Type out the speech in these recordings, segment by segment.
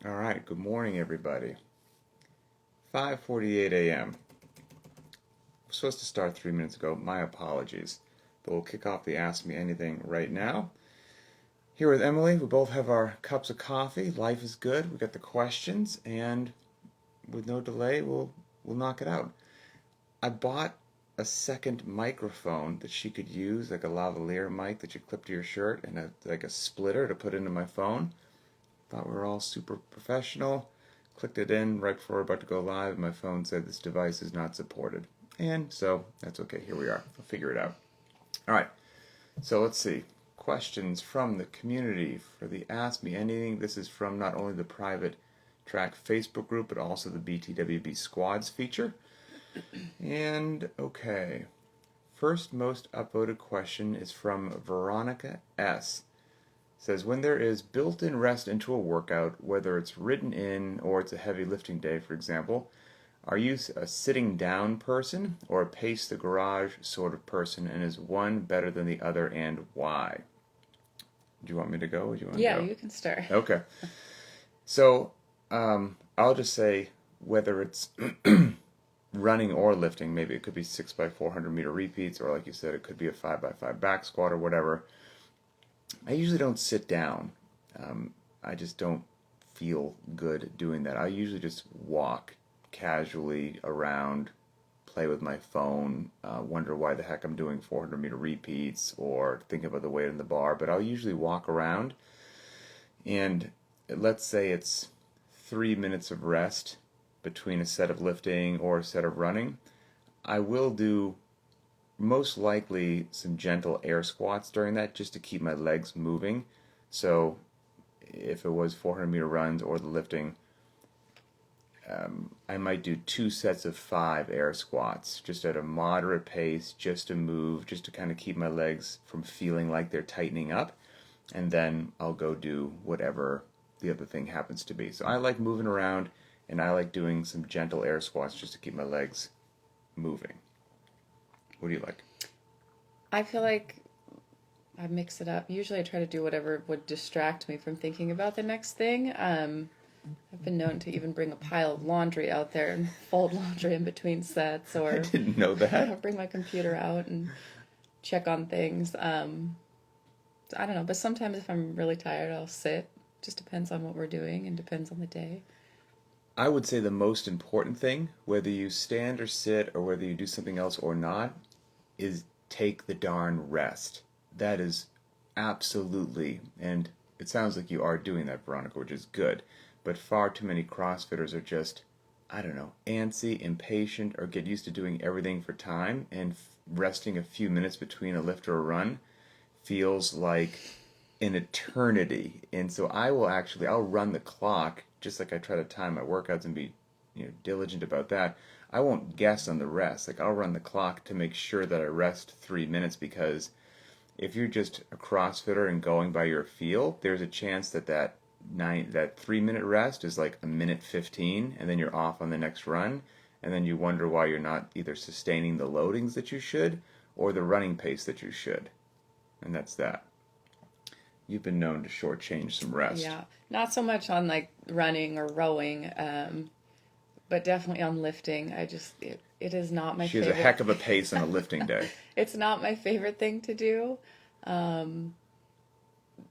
All right, good morning, everybody. 5:48 a.m. We're supposed to start 3 minutes ago. My apologies. But we'll kick off the Ask Me Anything right now. Here with Emily, we both have our cups of coffee. Life is good. We got the questions, and with no delay, we'll knock it out. I bought a second microphone that she could use, like a lavalier mic that you clip to your shirt, and like a splitter to put into my phone. Thought we were all super professional. Clicked it in right before we're about to go live, and my phone said this device is not supported. And so that's okay. Here we are. I'll figure it out. All right. So let's see. Questions from the community for the Ask Me Anything. This is from not only the private track Facebook group, but also the BTWB Squads feature. And okay. First most upvoted question is from Veronica S. Says, when there is built-in rest into a workout, whether it's written in or it's a heavy lifting day, for example, are you a sitting down person or a pace the garage sort of person, and is one better than the other, and why? Do you want me to go, or do you want to go? Yeah, you can start. Okay. So, I'll just say whether it's running or lifting, maybe it could be 6x400 meter repeats, or like you said, it could be a 5x5 back squat or whatever. I usually don't sit down. I just don't feel good doing that. I usually just walk casually around, play with my phone, wonder why the heck I'm doing 400 meter repeats, or think about the weight on the bar. But I'll usually walk around, and let's say it's 3 minutes of rest between a set of lifting or a set of running. I will do most likely some gentle air squats during that, just to keep my legs moving. So if it was 400 meter runs or the lifting, I might do 2 sets of 5 air squats, just at a moderate pace, just to move, just to kind of keep my legs from feeling like they're tightening up. And then I'll go do whatever the other thing happens to be. So I like moving around, and I like doing some gentle air squats just to keep my legs moving. What do you like? I feel like I mix it up. Usually I try to do whatever would distract me from thinking about the next thing. I've been known to even bring a pile of laundry out there and fold laundry in between sets, or I didn't know that. bring my computer out and check on things. I don't know, but sometimes if I'm really tired, I'll sit. Just depends on what we're doing and depends on the day. I would say the most important thing, whether you stand or sit or whether you do something else or not, is take the darn rest. That is absolutely, and it sounds like you are doing that, Veronica, which is good, but far too many CrossFitters are just, I don't know, antsy, impatient, or get used to doing everything for time, and resting a few minutes between a lift or a run feels like an eternity. And so I'll run the clock, just like I try to time my workouts and be, diligent about that. I won't guess on the rest. Like, I'll run the clock to make sure that I rest 3 minutes, because if you're just a CrossFitter and going by your feel, there's a chance that 3 minute rest is like a minute 15, and then you're off on the next run, and then you wonder why you're not either sustaining the loadings that you should or the running pace that you should. And that's that. You've been known to shortchange some rest. Yeah, not so much on like running or rowing, but definitely on lifting. It is not my favorite. She has a heck of a pace on a lifting day. It's not my favorite thing to do.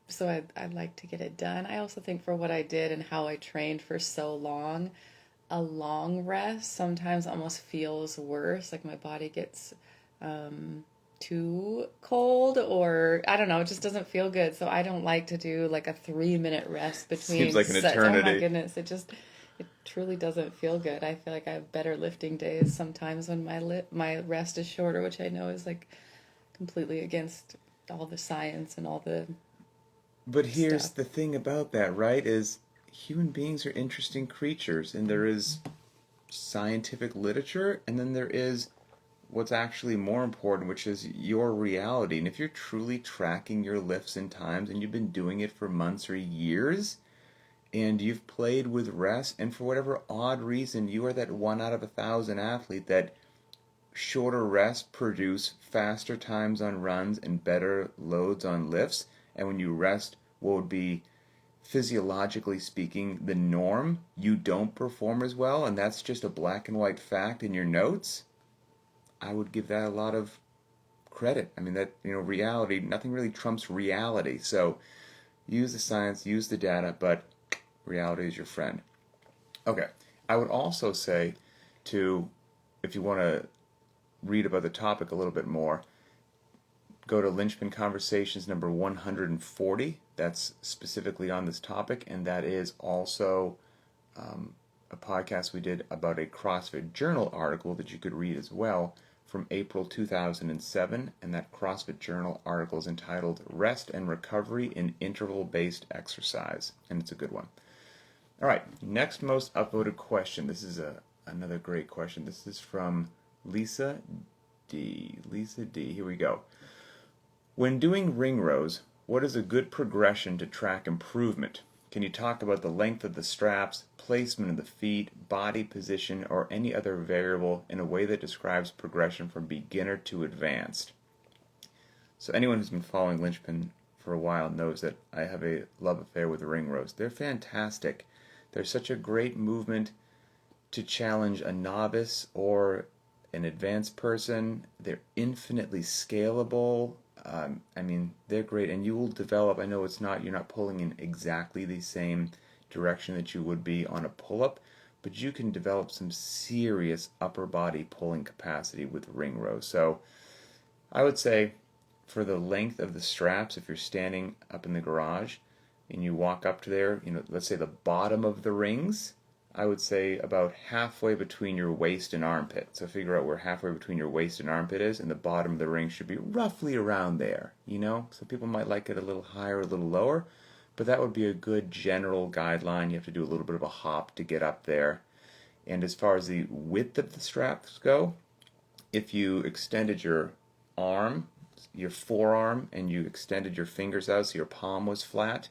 So I'd like to get it done. I also think for what I did and how I trained for so long, a long rest sometimes almost feels worse. Like my body gets too cold, or I don't know, it just doesn't feel good. So I don't like to do like a 3-minute rest between Seems like an sets. eternity. Oh my goodness, it truly doesn't feel good. I feel like I have better lifting days sometimes when my rest is shorter, which I know is like completely against all the science and all the But here's stuff. the thing about that, right, is human beings are interesting creatures, and there is scientific literature, and then there is what's actually more important, which is your reality. And if you're truly tracking your lifts and times, and you've been doing it for months or years, and you've played with rest, and for whatever odd reason you are that 1 out of 1,000 athlete that shorter rests produce faster times on runs and better loads on lifts, and when you rest what would be physiologically speaking, the norm, you don't perform as well, and that's just a black and white fact in your notes, I would give that a lot of credit. I mean, that, reality, nothing really trumps reality. So use the science, use the data, but reality is your friend. Okay. I would also say if you want to read about the topic a little bit more, go to Linchpin Conversations number 140. That's specifically on this topic, and that is also a podcast we did about a CrossFit Journal article that you could read as well from April 2007, and that CrossFit Journal article is entitled Rest and Recovery in Interval-Based Exercise, and it's a good one. All right, next most upvoted question. This is another great question. This is from Lisa D. Lisa D. Here we go. When doing ring rows, what is a good progression to track improvement? Can you talk about the length of the straps, placement of the feet, body position, or any other variable in a way that describes progression from beginner to advanced? So anyone who's been following Linchpin for a while knows that I have a love affair with ring rows. They're fantastic. They're such a great movement to challenge a novice or an advanced person. They're infinitely scalable. They're great, and you will develop. I know you're not pulling in exactly the same direction that you would be on a pull-up, but you can develop some serious upper body pulling capacity with ring rows. So I would say for the length of the straps, if you're standing up in the garage and you walk up to there, let's say the bottom of the rings, I would say about halfway between your waist and armpit. So figure out where halfway between your waist and armpit is, and the bottom of the ring should be roughly around there, So people might like it a little higher, a little lower, but that would be a good general guideline. You have to do a little bit of a hop to get up there. And as far as the width of the straps go, if you extended your arm, your forearm, and you extended your fingers out so your palm was flat,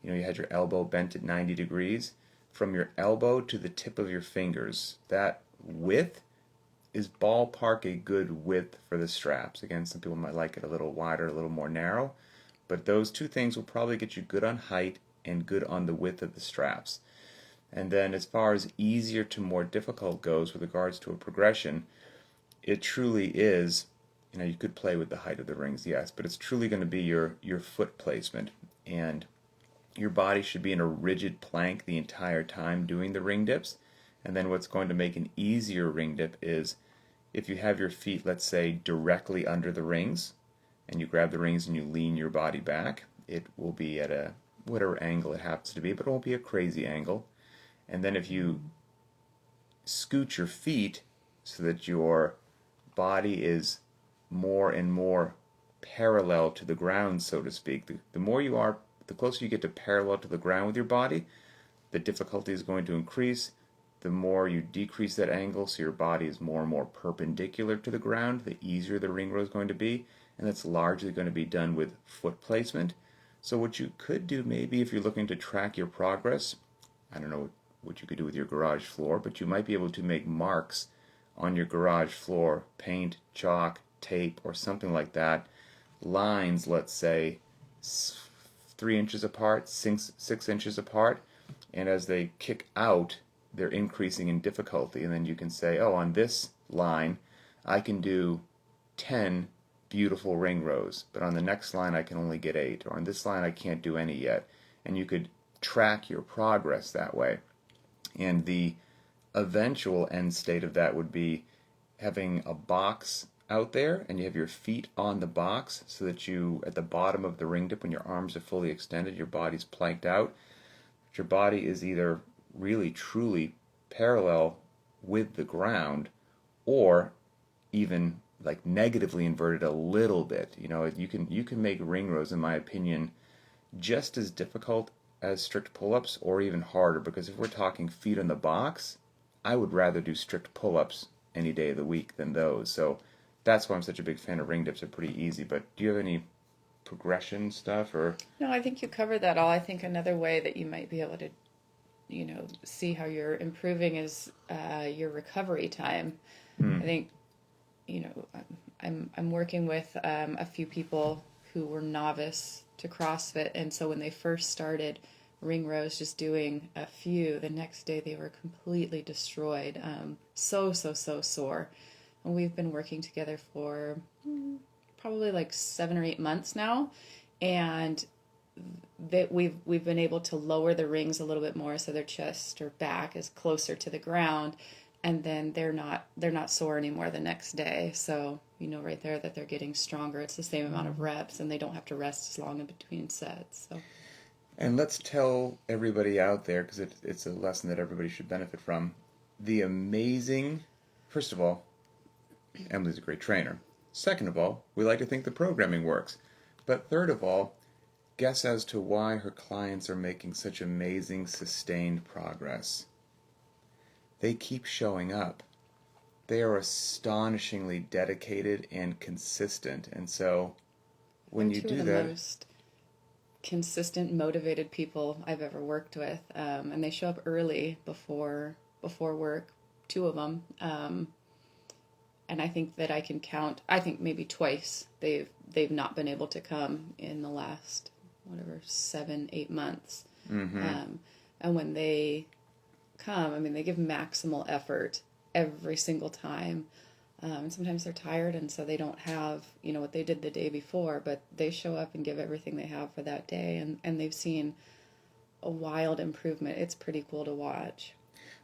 you had your elbow bent at 90 degrees, from your elbow to the tip of your fingers, that width is ballpark a good width for the straps. Again, some people might like it a little wider, a little more narrow, but those two things will probably get you good on height and good on the width of the straps. And then as far as easier to more difficult goes with regards to a progression, it truly is, you could play with the height of the rings, yes, but it's truly going to be your foot placement. And your body should be in a rigid plank the entire time doing the ring dips. And then what's going to make an easier ring dip is if you have your feet, let's say, directly under the rings, and you grab the rings and you lean your body back, it will be at a whatever angle it happens to be, but it won't be a crazy angle. And then if you scoot your feet so that your body is more and more parallel to the ground, so to speak, the closer you get to parallel to the ground with your body, the difficulty is going to increase. The more you decrease that angle so your body is more and more perpendicular to the ground, the easier the ring row is going to be, and that's largely going to be done with foot placement. So what you could do maybe if you're looking to track your progress, I don't know what you could do with your garage floor, but you might be able to make marks on your garage floor, paint, chalk, tape, or something like that, lines, let's say, 3 inches apart, 6 inches apart, and as they kick out, they're increasing in difficulty. And then you can say, oh, on this line, I can do 10 beautiful ring rows, but on the next line, I can only get 8, or on this line, I can't do any yet. And you could track your progress that way. And the eventual end state of that would be having a box out there and you have your feet on the box so that you, at the bottom of the ring dip, when your arms are fully extended, your body's planked out. But your body is either really truly parallel with the ground or even like negatively inverted a little bit. You can make ring rows, in my opinion, just as difficult as strict pull-ups or even harder, because if we're talking feet on the box, I would rather do strict pull-ups any day of the week than those. So that's why I'm such a big fan of ring dips. They're pretty easy. But do you have any progression stuff or? No, I think you covered that all. I think another way that you might be able to, see how you're improving is your recovery time. I think, I'm working with a few people who were novice to CrossFit, and so when they first started, ring rows just doing a few. The next day they were completely destroyed. So sore. And we've been working together for probably like 7 or 8 months now. And that we've been able to lower the rings a little bit more so their chest or back is closer to the ground, and then they're not sore anymore the next day. So you know right there that they're getting stronger. It's the same amount of reps, and they don't have to rest as long in between sets. So And let's tell everybody out there, because it's a lesson that everybody should benefit from, the amazing, first of all, Emily's a great trainer. Second of all, we like to think the programming works. But third of all, guess as to why her clients are making such amazing, sustained progress. They keep showing up. They are astonishingly dedicated and consistent. And so when you two do of the that, most consistent, motivated people I've ever worked with, and they show up early before work. Two of them. And I think that I can count. I think maybe twice they've not been able to come in the last 7-8 months. And when they come, I mean, they give maximal effort every single time. And sometimes they're tired, and so they don't have what they did the day before, but they show up and give everything they have for that day, and they've seen a wild improvement. It's pretty cool to watch.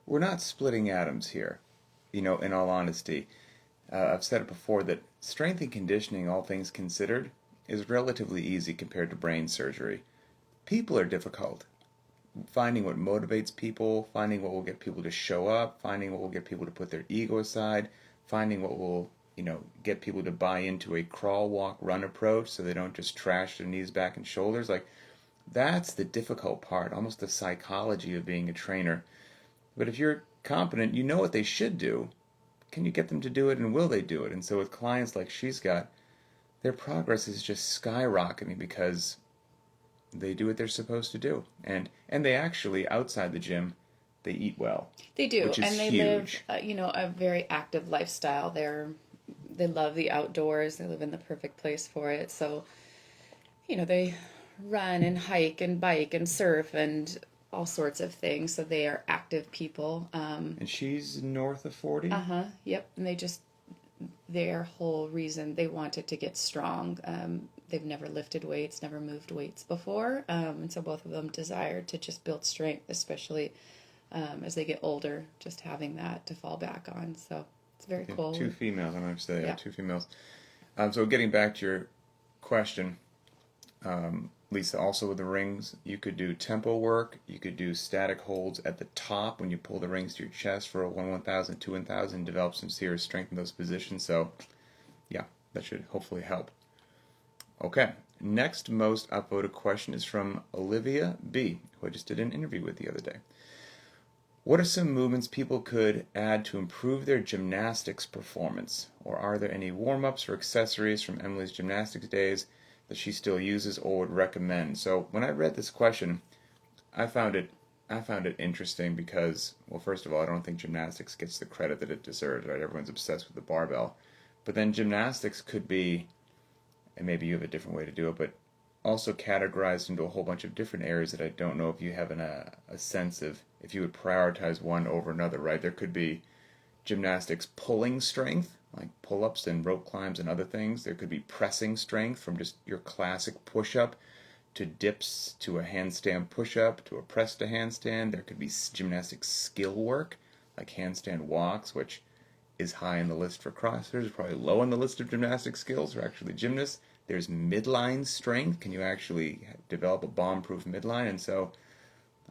we're not splitting atoms here, in all honesty. I've said it before that strength and conditioning, all things considered, is relatively easy compared to brain surgery. People are difficult. Finding what motivates people, finding what will get people to show up, finding what will get people to put their ego aside, finding what will, get people to buy into a crawl, walk, run approach so they don't just trash their knees, back, and shoulders. Like, that's the difficult part, almost the psychology of being a trainer. But if you're competent, you know what they should do. Can you get them to do it, and will they do it? And so with clients like she's got, their progress is just skyrocketing because they do what they're supposed to do. And they actually, outside the gym, they eat well. They do, which is and they huge. live, a very active lifestyle. They love the outdoors. They live in the perfect place for it. So, they run and hike and bike and surf and all sorts of things. So they are active people. And she's north of 40? Yep. And their whole reason they wanted to get strong. They've never lifted weights, never moved weights before. And so both of them desired to just build strength, especially as they get older, just having that to fall back on. So it's very cool. Two females, I might say. Yeah. Two females. So getting back to your question, Lisa, also with the rings, you could do tempo work. You could do static holds at the top when you pull the rings to your chest for a 1,000, 2,000, develop some serious strength in those positions. So, yeah, that should hopefully help. Okay, next most upvoted question is from Olivia B., who I just did an interview with the other day. What are some movements people could add to improve their gymnastics performance? Or are there any warm-ups or accessories from Emily's gymnastics days that she still uses or would recommend? So when I read this question, I found it interesting because, well, first of all, I don't think gymnastics gets the credit that it deserves, right? Everyone's obsessed with the barbell. But then gymnastics could be, and maybe you have a different way to do it, but also categorized into a whole bunch of different areas that I don't know if you have a sense of if you would prioritize one over another, right? There could be gymnastics pulling strength, like pull-ups and rope climbs and other things. There could be pressing strength from just your classic push-up to dips to a handstand push-up to a press to handstand. There could be gymnastics skill work, like handstand walks, which is high on the list for CrossFitters, probably low on the list of gymnastic skills, or actually gymnasts. There's midline strength. Can you actually develop a bomb-proof midline? And so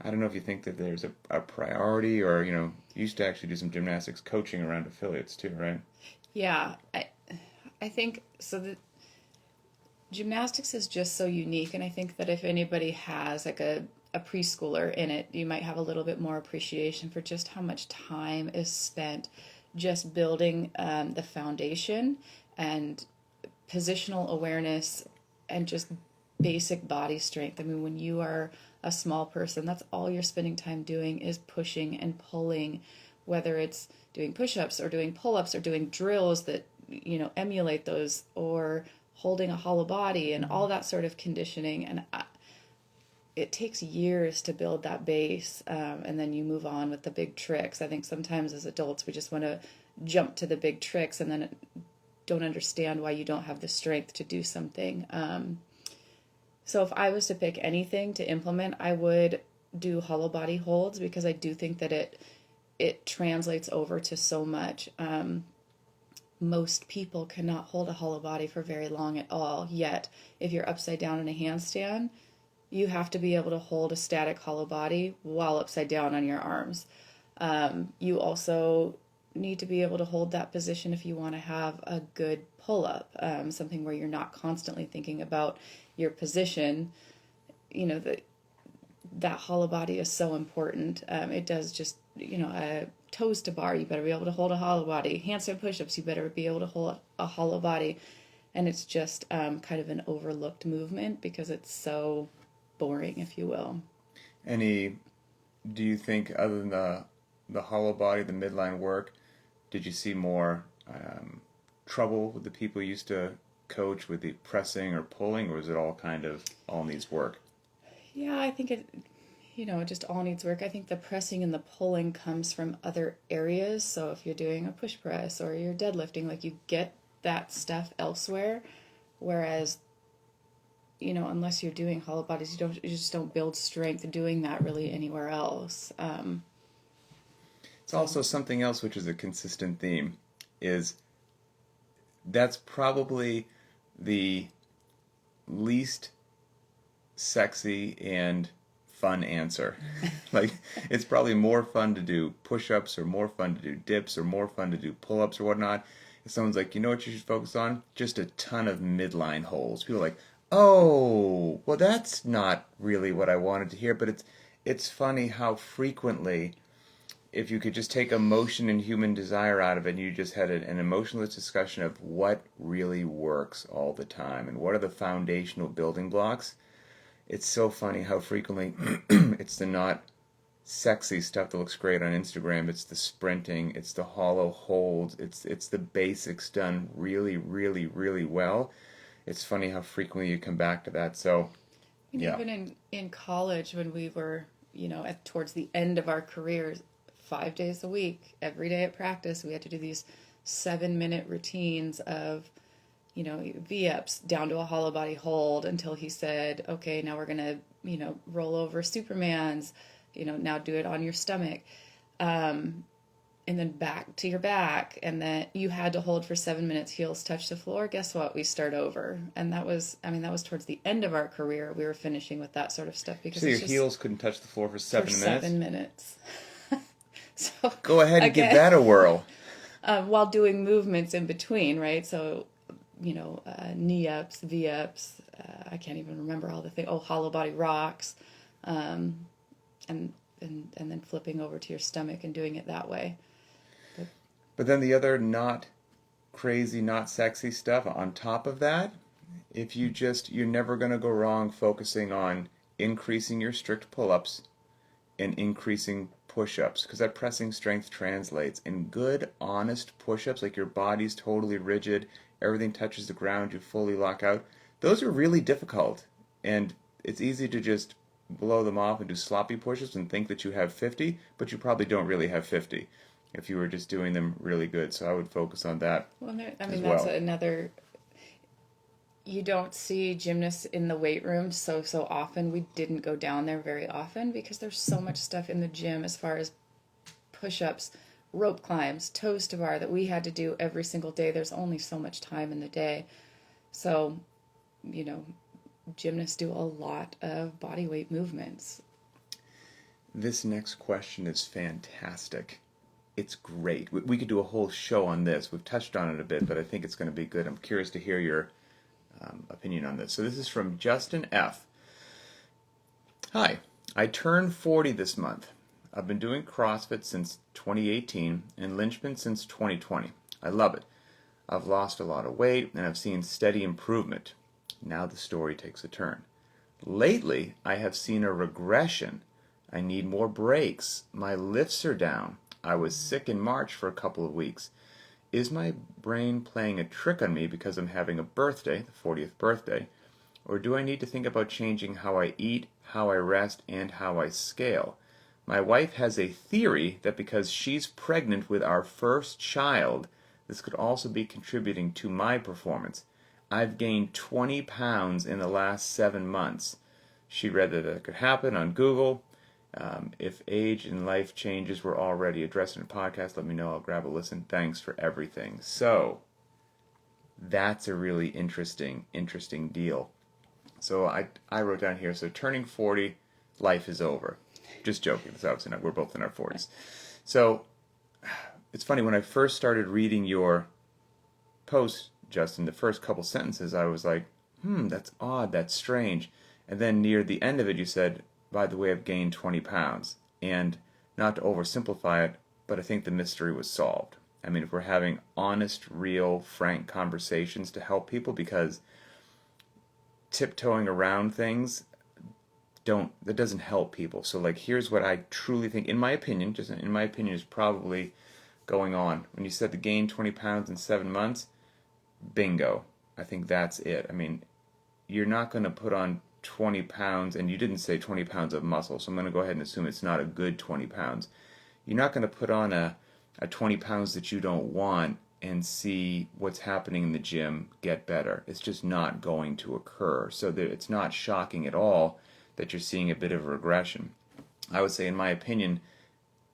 I don't know if you think that there's a priority, or, you used to actually do some gymnastics coaching around affiliates too, right? Yeah, I think so. The gymnastics is just so unique, and I think that if anybody has like a preschooler in it, you might have a little bit more appreciation for just how much time is spent just building the foundation and positional awareness and just basic body strength. I mean, when you are a small person, that's all you're spending time doing is pushing and pulling, whether it's doing push-ups or doing pull-ups or doing drills that, emulate those, or holding a hollow body and all that sort of conditioning. And it takes years to build that base, and then you move on with the big tricks. I think sometimes as adults we just want to jump to the big tricks and then don't understand why you don't have the strength to do something. So if I was to pick anything to implement, I would do hollow body holds, because I do think that it translates over to so much. Most people cannot hold a hollow body for very long at all. Yet, if you're upside down in a handstand, you have to be able to hold a static hollow body while upside down on your arms. You also need to be able to hold that position if you want to have a good pull-up, something where you're not constantly thinking about your position. You know, that hollow body is so important. It does just, toes to bar, you better be able to hold a hollow body. Handstand push-ups, you better be able to hold a hollow body. And it's just kind of an overlooked movement because it's so boring, if you will. Do you think, other than the hollow body, the midline work, did you see more trouble with the people you used to coach with the pressing or pulling, or is it all needs work? Yeah, I think it just all needs work. I think the pressing and the pulling comes from other areas. So if you're doing a push press or you're deadlifting, like, you get that stuff elsewhere. Whereas, unless you're doing hollow bodies, you just don't build strength doing that really anywhere else. It's also something else which is a consistent theme, is that's probably the least sexy and fun answer. Like, it's probably more fun to do push-ups, or more fun to do dips, or more fun to do pull-ups or whatnot. If someone's like, you know what you should focus on? Just a ton of midline holds. People are like, oh, well, that's not really what I wanted to hear. But it's funny how frequently, if you could just take emotion and human desire out of it, and you just had an emotionless discussion of what really works all the time and what are the foundational building blocks, it's so funny how frequently it's the not sexy stuff that looks great on Instagram. It's the sprinting, it's the hollow holds, it's the basics done really, really, really well. It's funny how frequently you come back to that. So, yeah. Even in college, when we were, towards the end of our careers, 5 days a week, every day at practice, we had to do these 7-minute routines of, V-ups down to a hollow body hold until he said, okay, now we're going to, roll over Supermans, now do it on your stomach. And then back to your back. And then you had to hold for 7 minutes, heels touch the floor. Guess what? We start over. And that was towards the end of our career. We were finishing with that sort of stuff. Because so your heels couldn't touch the floor for 7 minutes? 7 minutes. So go ahead and give that a whirl. While doing movements in between, right? So, knee ups, V ups. I can't even remember all the things. Oh, hollow body rocks, and then flipping over to your stomach and doing it that way. But then the other not crazy, not sexy stuff on top of that, if you're never going to go wrong focusing on increasing your strict pull-ups and increasing push-ups, because that pressing strength translates in good, honest push-ups, like your body's totally rigid, everything touches the ground, you fully lock out. Those are really difficult, and it's easy to just blow them off and do sloppy push-ups and think that you have 50, but you probably don't really have 50 if you were just doing them really good. So I would focus on that. Well, that's another. You don't see gymnasts in the weight room so often. We didn't go down there very often because there's so much stuff in the gym as far as push-ups, rope climbs, toes to bar that we had to do every single day. There's only so much time in the day. So, gymnasts do a lot of body weight movements. This next question is fantastic. It's great. We could do a whole show on this. We've touched on it a bit, but I think it's going to be good. I'm curious to hear your opinion on this. So this is from Justin F. Hi, I turned 40 this month. I've been doing CrossFit since 2018 and Linchpin since 2020. I love it. I've lost a lot of weight and I've seen steady improvement. Now the story takes a turn. Lately, I have seen a regression. I need more breaks. My lifts are down. I was sick in March for a couple of weeks. Is my brain playing a trick on me because I'm having a birthday, the 40th birthday? Or do I need to think about changing how I eat, how I rest, and how I scale. My wife has a theory that because she's pregnant with our first child, this could also be contributing to my performance. I've gained 20 pounds in the last 7 months. She read that that could happen on Google. If age and life changes were already addressed in a podcast, let me know. I'll grab a listen. Thanks for everything. So, that's a really interesting deal. So I wrote down here, so turning 40, life is over. Just joking. That's obviously not. We're both in our 40s. So, it's funny, when I first started reading your post, Justin, the first couple sentences, I was like, that's odd, that's strange. And then near the end of it, you said, by the way, I've gained 20 pounds. And not to oversimplify it, but I think the mystery was solved. I mean, if we're having honest, real, frank conversations to help people, because tiptoeing around things that doesn't help people. So like, here's what I truly think, in my opinion, is probably going on. When you said to gain 20 pounds in 7 months, bingo. I think that's it. I mean, you're not going to put on 20 pounds, and you didn't say 20 pounds of muscle, so I'm going to go ahead and assume it's not a good 20 pounds. You're not going to put on a 20 pounds that you don't want and see what's happening in the gym get better. It's just not going to occur. So it's not shocking at all that you're seeing a bit of a regression. I would say, in my opinion,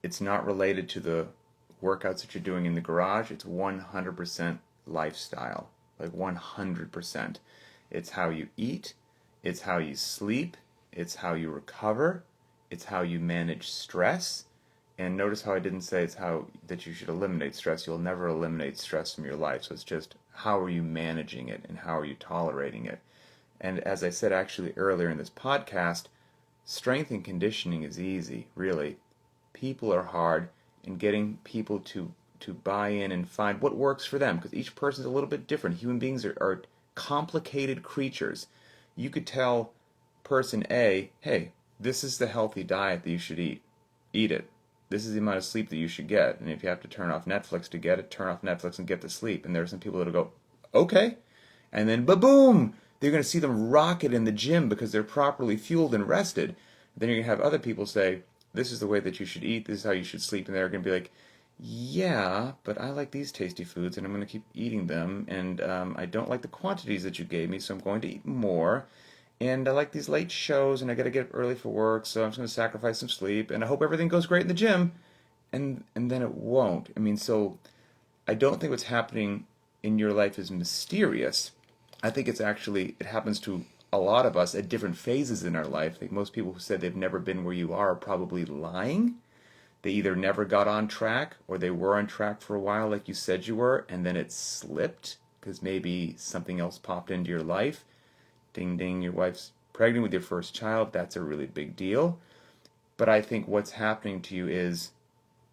it's not related to the workouts that you're doing in the garage. It's 100% lifestyle. Like 100%. It's how you eat. It's how you sleep. It's how you recover. It's how you manage stress. And notice how I didn't say it's how that you should eliminate stress. You'll never eliminate stress from your life. So it's just, how are you managing it and how are you tolerating it? And as I said actually earlier in this podcast, strength and conditioning is easy, really. People are hard, and getting people to buy in and find what works for them, because each person's a little bit different. Human beings are complicated creatures. You could tell person A, hey, this is the healthy diet that you should eat. Eat it. This is the amount of sleep that you should get. And if you have to turn off Netflix to get it, turn off Netflix and get to sleep. And there are some people that'll go, okay. And then, ba-boom! They're going to see them rocket in the gym because they're properly fueled and rested. Then you're going to have other people say, this is the way that you should eat, this is how you should sleep. And they're going to be like, yeah, but I like these tasty foods and I'm going to keep eating them. And I don't like the quantities that you gave me, so I'm going to eat more. And I like these late shows, and I got to get up early for work, so I'm just going to sacrifice some sleep. And I hope everything goes great in the gym. And then it won't. I mean, so I don't think what's happening in your life is mysterious. I think it's actually, it happens to a lot of us at different phases in our life. I think most people who said they've never been where you are probably lying. They either never got on track, or they were on track for a while like you said you were, and then it slipped because maybe something else popped into your life. Ding ding, your wife's pregnant with your first child. That's a really big deal. But I think what's happening to you is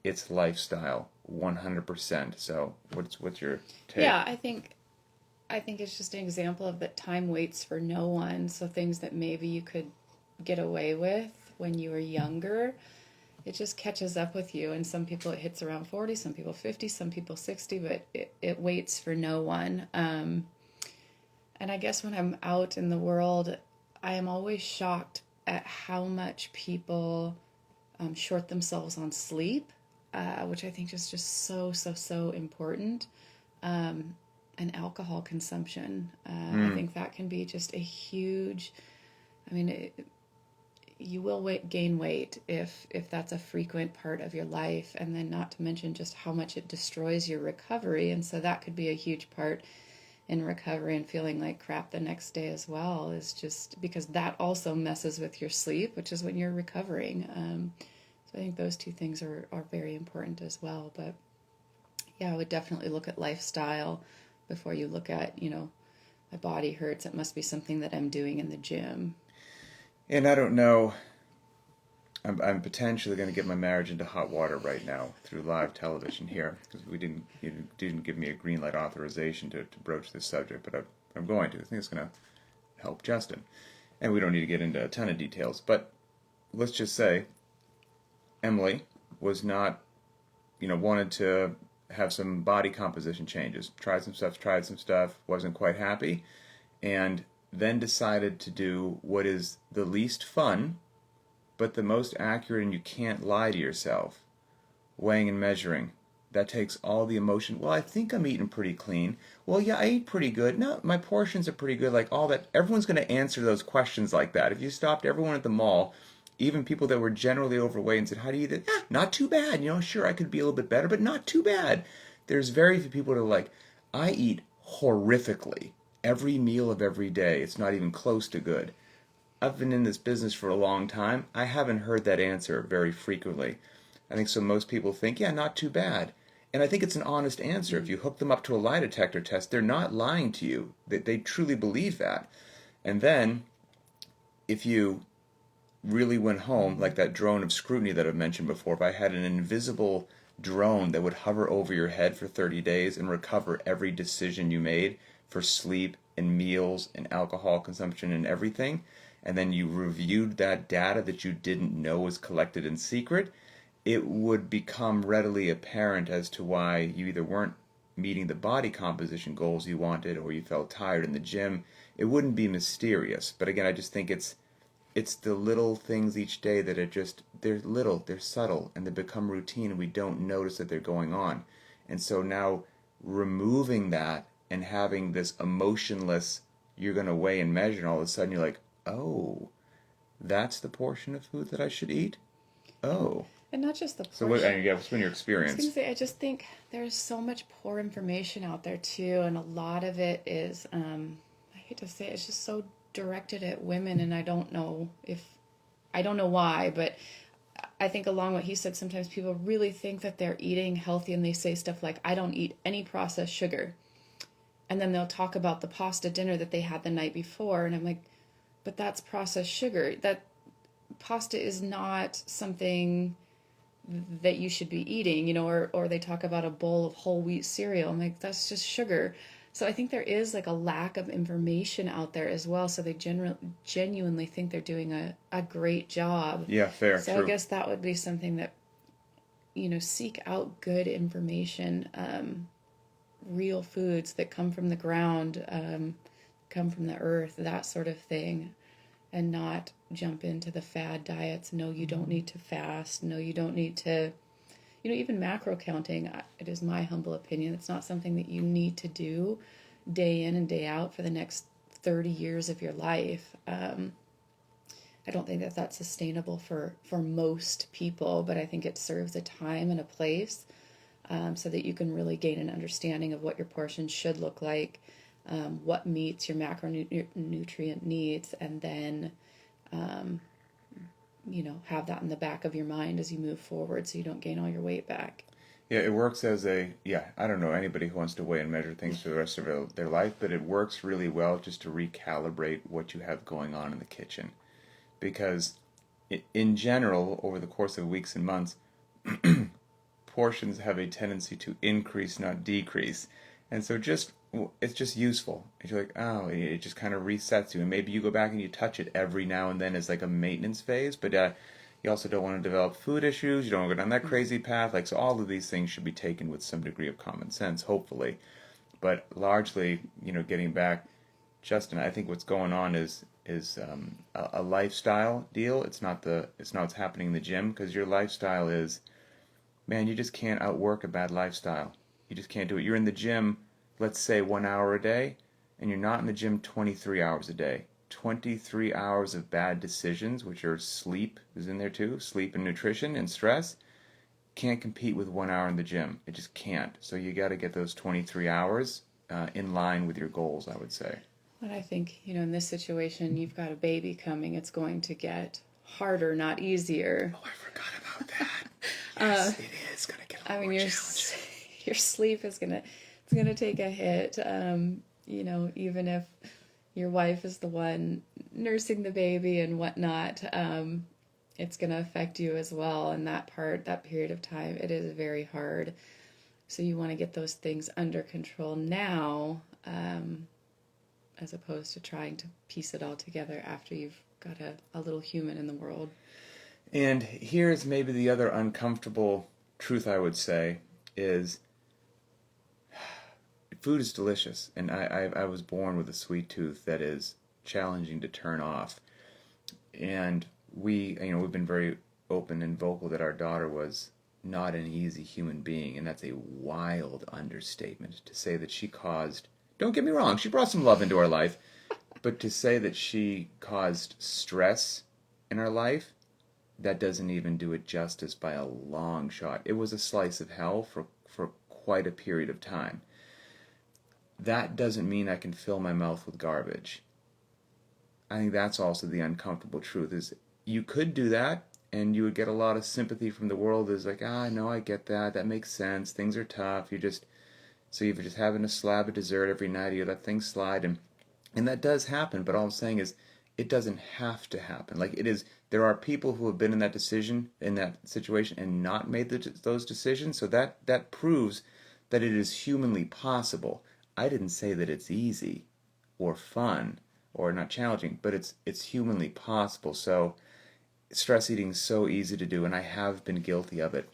it's lifestyle, 100%. So what's your take? Yeah, I think it's just an example of that time waits for no one. So things that maybe you could get away with when you were younger, it just catches up with you. And some people it hits around 40, some people 50, some people 60, but it waits for no one. And I guess when I'm out in the world, I am always shocked at how much people short themselves on sleep, which I think is just so important. And alcohol consumption. I think that can be just a huge, I mean, you will gain weight if that's a frequent part of your life. And then not to mention just how much it destroys your recovery. And so that could be a huge part in recovery, and feeling like crap the next day as well, is just because that also messes with your sleep, which is when you're recovering. So I think those two things are very important as well. But yeah, I would definitely look at lifestyle before you look at, my body hurts, it must be something that I'm doing in the gym. And I don't know, I'm potentially going to get my marriage into hot water right now through live television here, because you didn't give me a green light authorization to broach this subject, but I'm going to. I think it's going to help Justin. And we don't need to get into a ton of details, but let's just say Emily was not, wanted to have some body composition changes. Tried some stuff, wasn't quite happy. And then decided to do what is the least fun, but the most accurate, and you can't lie to yourself. Weighing and measuring. That takes all the emotion. Well, I think I'm eating pretty clean. Well, yeah, I eat pretty good. No, my portions are pretty good. Like all that. Everyone's going to answer those questions like that. If you stopped everyone at the mall, even people that were generally overweight, and said, "How do you eat it?" Not too bad. Sure, I could be a little bit better, but not too bad. There's very few people that are like, I eat horrifically every meal of every day. It's not even close to good. I've been in this business for a long time. I haven't heard that answer very frequently. I think so most people think, yeah, not too bad. And I think it's an honest answer. If you hook them up to a lie detector test, they're not lying to you. They truly believe that. And then, if you really went home, like that drone of scrutiny that I've mentioned before, if I had an invisible drone that would hover over your head for 30 days and recover every decision you made for sleep and meals and alcohol consumption and everything, and then you reviewed that data that you didn't know was collected in secret, it would become readily apparent as to why you either weren't meeting the body composition goals you wanted or you felt tired in the gym. It wouldn't be mysterious. But again, I just think it's the little things each day that are just, they're little, they're subtle, and they become routine, and we don't notice that they're going on. And so now removing that and having this emotionless, you're going to weigh and measure, and all of a sudden you're like, oh, that's the portion of food that I should eat? Oh. And not just the portion. So what's been your I was experience? going to say, I just think there's so much poor information out there too, and a lot of it is, I hate to say it, it's just so directed at women, and I don't know why, but I think along what he said, sometimes people really think that they're eating healthy, and they say stuff like, I don't eat any processed sugar. And then they'll talk about the pasta dinner that they had the night before, and I'm like, but that's processed sugar. That pasta is not something that you should be eating, or they talk about a bowl of whole wheat cereal. I'm like, that's just sugar. So I think there is like a lack of information out there as well. So they genuinely think they're doing a great job. Yeah, fair, so true. I guess that would be something that, seek out good information, real foods that come from the ground, come from the earth, that sort of thing, and not jump into the fad diets. No, you don't need to fast. No, you don't need to, even macro counting, it is my humble opinion, it's not something that you need to do day in and day out for the next 30 years of your life. I don't think that that's sustainable for most people, but I think it serves a time and a place, so that you can really gain an understanding of what your portions should look like, what meets your macronutrient needs, and then have that in the back of your mind as you move forward so you don't gain all your weight back. Yeah, it works as I don't know anybody who wants to weigh and measure things for the rest of their life, but it works really well just to recalibrate what you have going on in the kitchen. Because in general, over the course of weeks and months, portions have a tendency to increase, not decrease. And so it's just useful. You're like, oh, it just kind of resets you. And maybe you go back and you touch it every now and then as like a maintenance phase. But you also don't want to develop food issues. You don't want to go down that crazy path. Like, so all of these things should be taken with some degree of common sense, hopefully. But largely, getting back, Justin, I think what's going on is a lifestyle deal. It's not what's happening in the gym, because your lifestyle is, man, you just can't outwork a bad lifestyle. You just can't do it. You're in the gym, let's say 1 hour a day, and you're not in the gym 23 hours a day. 23 hours of bad decisions, which are sleep is in there too, sleep and nutrition and stress, can't compete with 1 hour in the gym. It just can't. So you got to get those 23 hours in line with your goals, I would say. But I think, in this situation, you've got a baby coming. It's going to get harder, not easier. Oh, I forgot about that. Yes, it is going to get a little more challenging. Your sleep is gonna take a hit. Even if your wife is the one nursing the baby and whatnot, it's gonna affect you as well. And that period of time, it is very hard. So you want to get those things under control now, as opposed to trying to piece it all together after you've got a little human in the world. And here's maybe the other uncomfortable truth I would say is, food is delicious, and I was born with a sweet tooth that is challenging to turn off. And we've been very open and vocal that our daughter was not an easy human being, and that's a wild understatement to say that she caused, don't get me wrong, she brought some love into our life, but to say that she caused stress in our life, that doesn't even do it justice by a long shot. It was a slice of hell for quite a period of time. That doesn't mean I can fill my mouth with garbage. I think that's also the uncomfortable truth, is you could do that and you would get a lot of sympathy from the world. Is like, no, I get that. That makes sense. Things are tough. So you're just having a slab of dessert every night. You let things slide, and that does happen. But all I'm saying is, it doesn't have to happen. Like it is, there are people who have been in that situation, and not made those decisions. So that proves that it is humanly possible. I didn't say that it's easy, or fun, or not challenging, but it's humanly possible. So stress eating is so easy to do, and I have been guilty of it.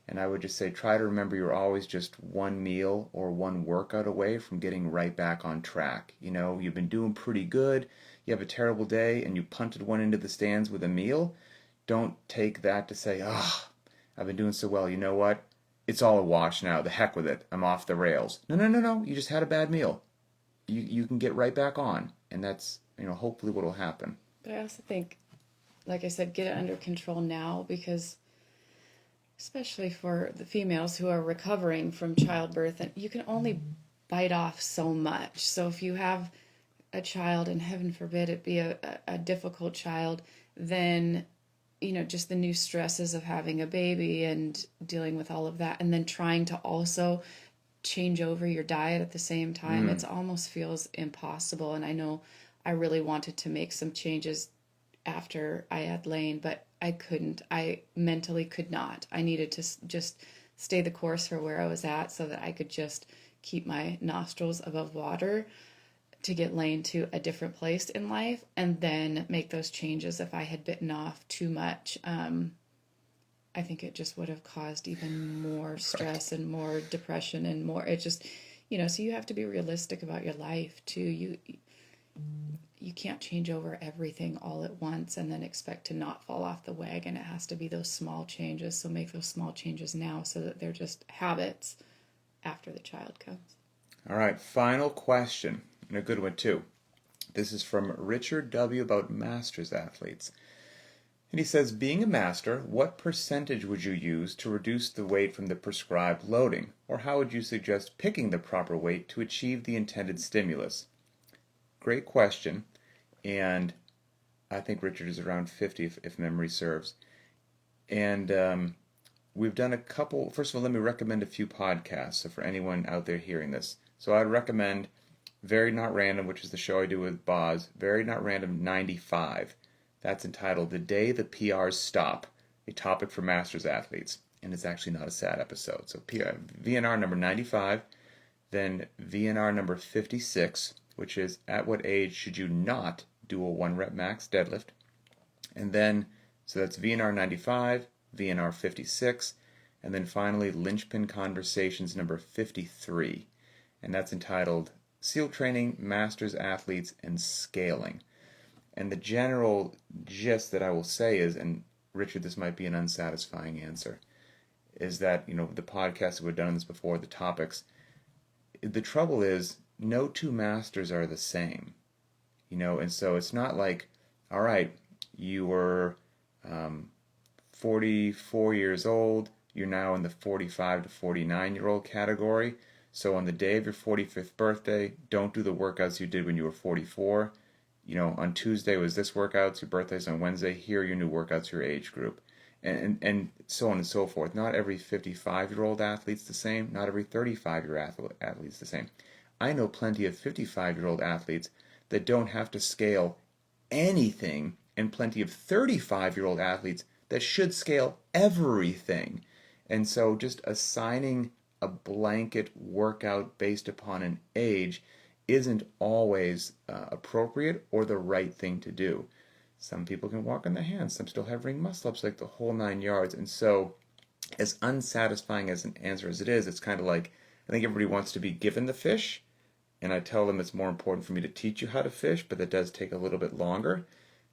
And I would just say, try to remember you're always just one meal or one workout away from getting right back on track. You've been doing pretty good. You have a terrible day, and you punted one into the stands with a meal. Don't take that to say, I've been doing so well. You know what? It's all a wash now. The heck with it. I'm off the rails. No, no, no, no. You just had a bad meal. You can get right back on, and that's hopefully what will happen. But I also think, like I said, get it under control now, because especially for the females who are recovering from childbirth, and you can only bite off so much. So if you have a child, and heaven forbid it be a difficult child, then just the new stresses of having a baby and dealing with all of that, and then trying to also change over your diet at the same time, it almost feels impossible. And I know I really wanted to make some changes after I had Lane, but I couldn't. I mentally could not. I needed to just stay the course for where I was at, so that I could just keep my nostrils above water to get Lane to a different place in life, and then make those changes if I had bitten off too much. I think it just would have caused even more stress and more depression and more. It just, so you have to be realistic about your life too. You can't change over everything all at once and then expect to not fall off the wagon. It has to be those small changes. So make those small changes now, so that they're just habits after the child comes. All right, final question, and a good one too. This is from Richard W. about masters athletes. And he says, being a master, what percentage would you use to reduce the weight from the prescribed loading? Or how would you suggest picking the proper weight to achieve the intended stimulus? Great question. And I think Richard is around 50 if memory serves. And we've done a couple. First of all, let me recommend a few podcasts. So for anyone out there hearing this. So I'd recommend Very Not Random, which is the show I do with Boz. Very Not Random 95. That's entitled The Day the PRs Stop, a topic for masters athletes. And it's actually not a sad episode. So VNR number 95, then VNR number 56, which is at what age should you not do a 1 rep max deadlift. And then, so that's VNR 95, VNR 56, and then finally Linchpin Conversations number 53. And that's entitled SEAL Training, Masters Athletes, and Scaling. And the general gist that I will say is, and Richard, this might be an unsatisfying answer, is that, the podcasts that we've done on this before, the topics, the trouble is, no two masters are the same. And so it's not like, all right, you were 44 years old, you're now in the 45 to 49-year-old category, so on the day of your 45th birthday, don't do the workouts you did when you were 44. On Tuesday was this workouts, your birthday's on Wednesday, here are your new workouts, your age group. And so on and so forth. Not every 55-year-old athlete's the same. Not every 35-year-old athlete's the same. I know plenty of 55-year-old athletes that don't have to scale anything, and plenty of 35-year-old athletes that should scale everything. And so just assigning a blanket workout based upon an age isn't always appropriate or the right thing to do. Some people can walk on the hands, some still have ring muscle-ups, like the whole 9 yards. And so, as unsatisfying as an answer as it is, it's kind of like, I think everybody wants to be given the fish, and I tell them it's more important for me to teach you how to fish, but that does take a little bit longer.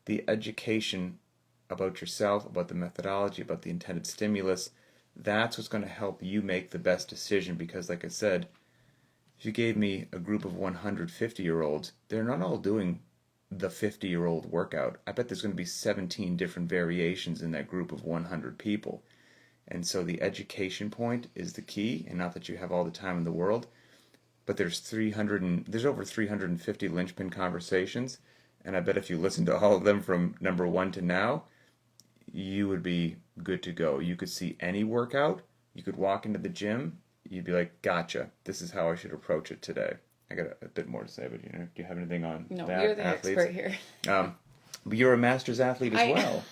The education about yourself, about the methodology, about the intended stimulus, that's what's going to help you make the best decision. Because like I said, if you gave me a group of 150-year-olds, they're not all doing the 50-year-old workout. I bet there's going to be 17 different variations in that group of 100 people. And so the education point is the key, and not that you have all the time in the world, but there's over 350 Linchpin Conversations, and I bet if you listen to all of them from number 1 to now, you would be good to go. You could see any workout, you could walk into the gym, you'd be like, gotcha, this is how I should approach it today. I got a bit more to say, but do you have anything on No, that? you're the athletes? expert here. But you're a master's athlete as well.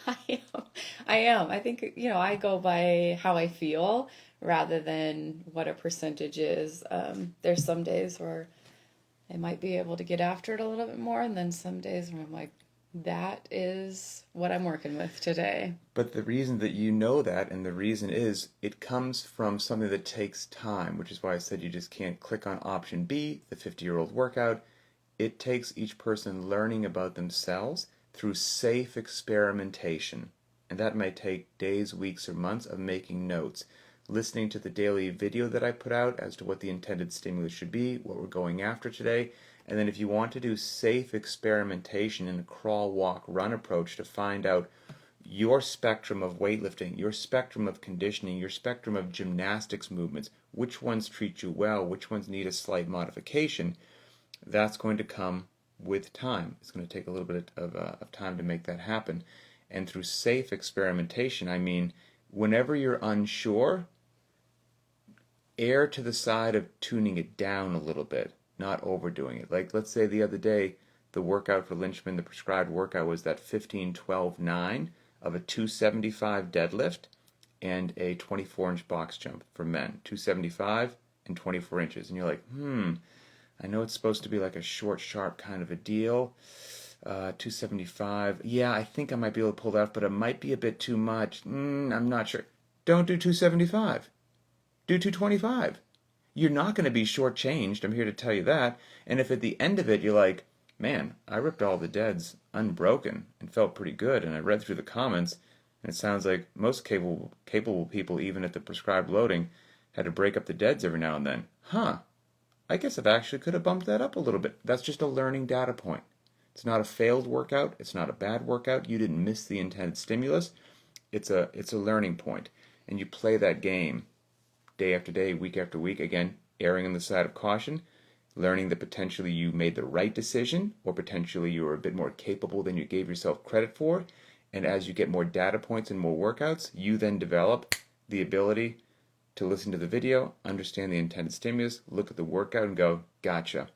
I am. I think, I go by how I feel rather than what a percentage is. There's some days where I might be able to get after it a little bit more, and then some days where I'm like, that is what I'm working with today. But the reason that you know that, and the reason is, it comes from something that takes time, which is why I said you just can't click on option B, the 50-year-old workout. It takes each person learning about themselves through safe experimentation. And that may take days, weeks, or months of making notes, listening to the daily video that I put out as to what the intended stimulus should be, what we're going after today. And then if you want to do safe experimentation in a crawl, walk, run approach to find out your spectrum of weightlifting, your spectrum of conditioning, your spectrum of gymnastics movements, which ones treat you well, which ones need a slight modification, that's going to come with time. It's going to take a little bit of time to make that happen. And through safe experimentation, I mean, whenever you're unsure, err to the side of tuning it down a little bit, not overdoing it. Like, let's say the other day, the workout for Linchpin, the prescribed workout, was that 15-12-9 of a 275 deadlift and a 24-inch box jump for men. 275 and 24 inches. And you're like, I know it's supposed to be like a short, sharp kind of a deal. 275. Yeah, I think I might be able to pull that off, but it might be a bit too much. I'm not sure. Don't do 275. Do 225. You're not going to be shortchanged. I'm here to tell you that. And if at the end of it you're like, man, I ripped all the deads unbroken and felt pretty good, and I read through the comments, and it sounds like most capable people, even at the prescribed loading, had to break up the deads every now and then. I guess I've actually could have bumped that up a little bit. That's just a learning data point. It's not a failed workout. It's not a bad workout. You didn't miss the intended stimulus. It's a learning point. And you play that game day after day, week after week, again, erring on the side of caution, learning that potentially you made the right decision, or potentially you were a bit more capable than you gave yourself credit for. And as you get more data points and more workouts, you then develop the ability to listen to the video, understand the intended stimulus, look at the workout and go, gotcha.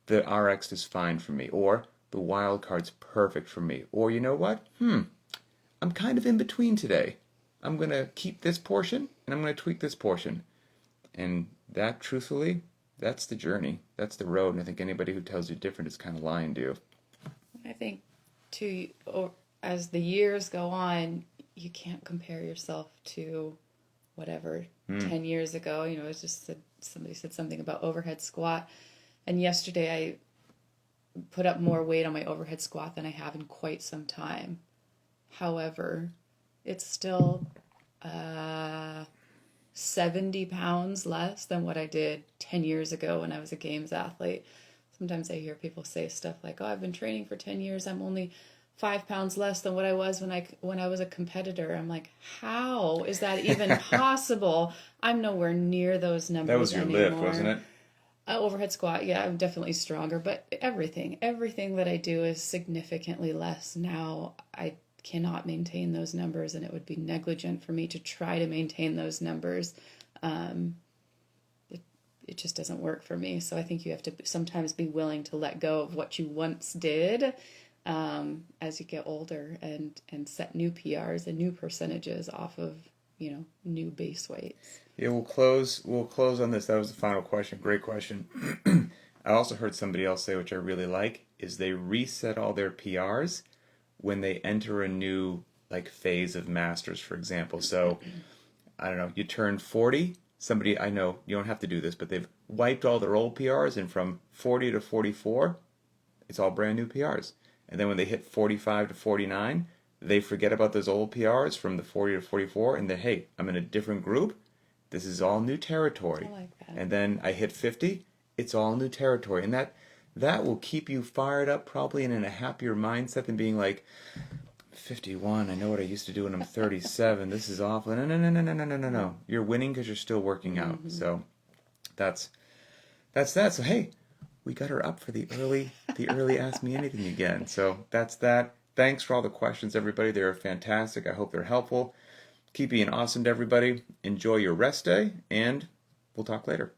The RX is fine for me. Or the wild card's perfect for me. Or you know what? I'm kind of in between today. I'm going to keep this portion and I'm going to tweak this portion. And that, truthfully, that's the journey. That's the road. And I think anybody who tells you different is kind of lying to you. I think, too, as the years go on, you can't compare yourself to whatever 10 years ago. It was just somebody said something about overhead squat. And yesterday I put up more weight on my overhead squat than I have in quite some time. However, it's still 70 pounds less than what I did 10 years ago when I was a games athlete. Sometimes I hear people say stuff like, oh, I've been training for 10 years. I'm only 5 pounds less than what I was when I was a competitor. I'm like, how is that even possible? I'm nowhere near those numbers That was your anymore. lift, wasn't it? Overhead squat, yeah, I'm definitely stronger, but everything that I do is significantly less now. I cannot maintain those numbers, and it would be negligent for me to try to maintain those numbers. It just doesn't work for me. So I think you have to sometimes be willing to let go of what you once did as you get older and set new PRs and new percentages off of, new base weights. Yeah, we'll close on this. That was the final question. Great question. I also heard somebody else say, which I really like, is they reset all their PRs when they enter a new phase of masters, for example. So I don't know, you turn 40, somebody I know, you don't have to do this, but they've wiped all their old PRs, and from 40 to 44, it's all brand new PRs. And then when they hit 45 to 49, they forget about those old PRs from the 40 to 44, and then, hey, I'm in a different group. This is all new territory. I like that. And then I hit 50, it's all new territory. And that will keep you fired up, probably, and in a happier mindset than being like, 51, I know what I used to do when I'm 37. This is awful. No, no, no, no, no, no, no, no, no. You're winning because you're still working out. Mm-hmm. So that's that. So hey, we got her up for the early Ask Me Anything again. So that's that. Thanks for all the questions, everybody. They were fantastic. I hope they're helpful. Keep being awesome to everybody. Enjoy your rest day, and we'll talk later.